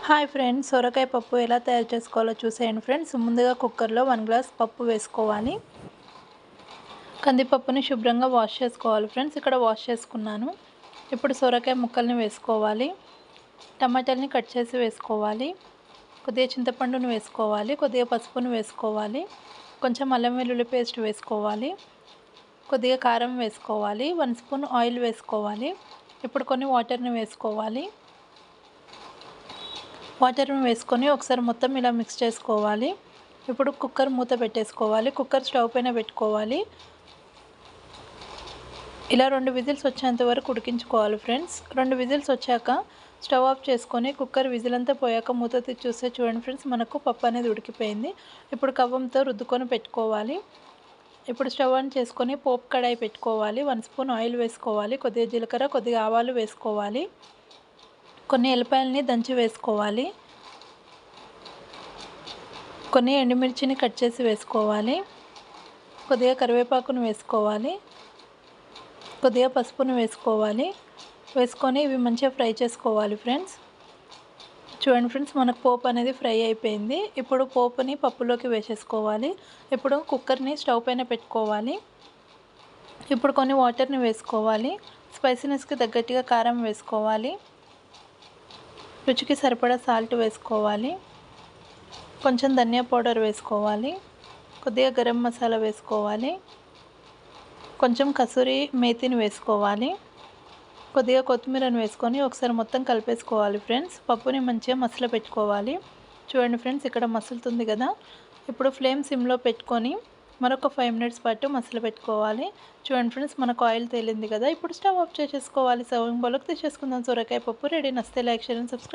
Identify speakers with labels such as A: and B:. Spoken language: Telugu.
A: హాయ్ ఫ్రెండ్స్, సొరకాయ పప్పు ఎలా తయారు చేసుకోవాలో చూసేయండి ఫ్రెండ్స్. ముందుగా కుక్కర్లో 1 గ్లాస్ పప్పు వేసుకోవాలి. కందిపప్పుని శుభ్రంగా వాష్ చేసుకోవాలి ఫ్రెండ్స్. ఇక్కడ వాష్ చేసుకున్నాను. ఇప్పుడు సొరకాయ ముక్కల్ని వేసుకోవాలి. టమాటాలని కట్ చేసి వేసుకోవాలి. కొద్దిగా చింతపండును వేసుకోవాలి. కొద్దిగా పసుపును వేసుకోవాలి. కొంచెం అల్లం వెల్లుల్లి పేస్ట్ వేసుకోవాలి. కొద్దిగా కారం వేసుకోవాలి. 1 స్పూన్ ఆయిల్ వేసుకోవాలి. ఇప్పుడు కొన్ని వాటర్ని వేసుకోవాలి. వాటర్ని వేసుకొని ఒకసారి మొత్తం ఇలా మిక్స్ చేసుకోవాలి. ఇప్పుడు కుక్కర్ మూత పెట్టేసుకోవాలి. కుక్కర్ స్టవ్ పైన పెట్టుకోవాలి. ఇలా 2 విజిల్స్ వచ్చేంత వరకు ఉడికించుకోవాలి ఫ్రెండ్స్. 2 విజిల్స్ వచ్చాక స్టవ్ ఆఫ్ చేసుకొని కుక్కర్ విజిల్ అంతా పోయాక మూత తీసి చూస్తే చూడండి ఫ్రెండ్స్, మనకు పప్పు అనేది ఉడికిపోయింది. ఇప్పుడు కవ్వంతో రుద్దుకొని పెట్టుకోవాలి. ఇప్పుడు స్టవ్ ఆన్ చేసుకొని పోపు కడాయి పెట్టుకోవాలి. 1 స్పూన్ ఆయిల్ వేసుకోవాలి. కొద్దిగా జీలకర్ర, కొద్దిగా ఆవాలు వేసుకోవాలి. కొన్ని ఎల్లిపాయలని దంచి వేసుకోవాలి. కొన్ని ఎండుమిర్చిని కట్ చేసి వేసుకోవాలి. కొద్దిగా కరివేపాకును వేసుకోవాలి. కొద్దిగా పసుపును వేసుకోవాలి. వేసుకొని ఇవి మంచిగా ఫ్రై చేసుకోవాలి ఫ్రెండ్స్. చూడండి ఫ్రెండ్స్, మనకు పోపు అనేది ఫ్రై అయిపోయింది. ఇప్పుడు పోపుని పప్పులోకి వేసేసుకోవాలి. ఇప్పుడు కుక్కర్ని స్టవ్ పైన పెట్టుకోవాలి. ఇప్పుడు కొన్ని వాటర్ని వేసుకోవాలి. స్పైసీనెస్కి తగ్గట్టుగా కారం వేసుకోవాలి. రుచికి సరిపడా సాల్ట్ వేసుకోవాలి. కొంచెం ధనియా పౌడర్ వేసుకోవాలి. కొద్దిగా గరం మసాలా వేసుకోవాలి. కొంచెం కసూరి మేతిని వేసుకోవాలి. కొద్దిగా కొత్తిమీరను వేసుకొని ఒకసారి మొత్తం కలిపేసుకోవాలి ఫ్రెండ్స్. పప్పుని మంచిగా మసల పెట్టుకోవాలి. చూడండి ఫ్రెండ్స్, ఇక్కడ మసులుతుంది కదా. ఇప్పుడు ఫ్లేమ్ సిమ్లో పెట్టుకొని మరొక 5 మినిట్స్ పాటు మసల పెట్టుకోవాలి. చూడండి ఫ్రెండ్స్, మనకు ఆయిల్ తేలింది కదా. ఇప్పుడు స్టవ్ ఆఫ్ చేసేసుకోవాలి. సర్వింగ్ బౌల్లోకి తీసేసుకుందాం. సొరకాయ పప్పు రెడీ. నచ్చితే లైక్, షేర్ అండ్ సబ్స్క్రైబ్.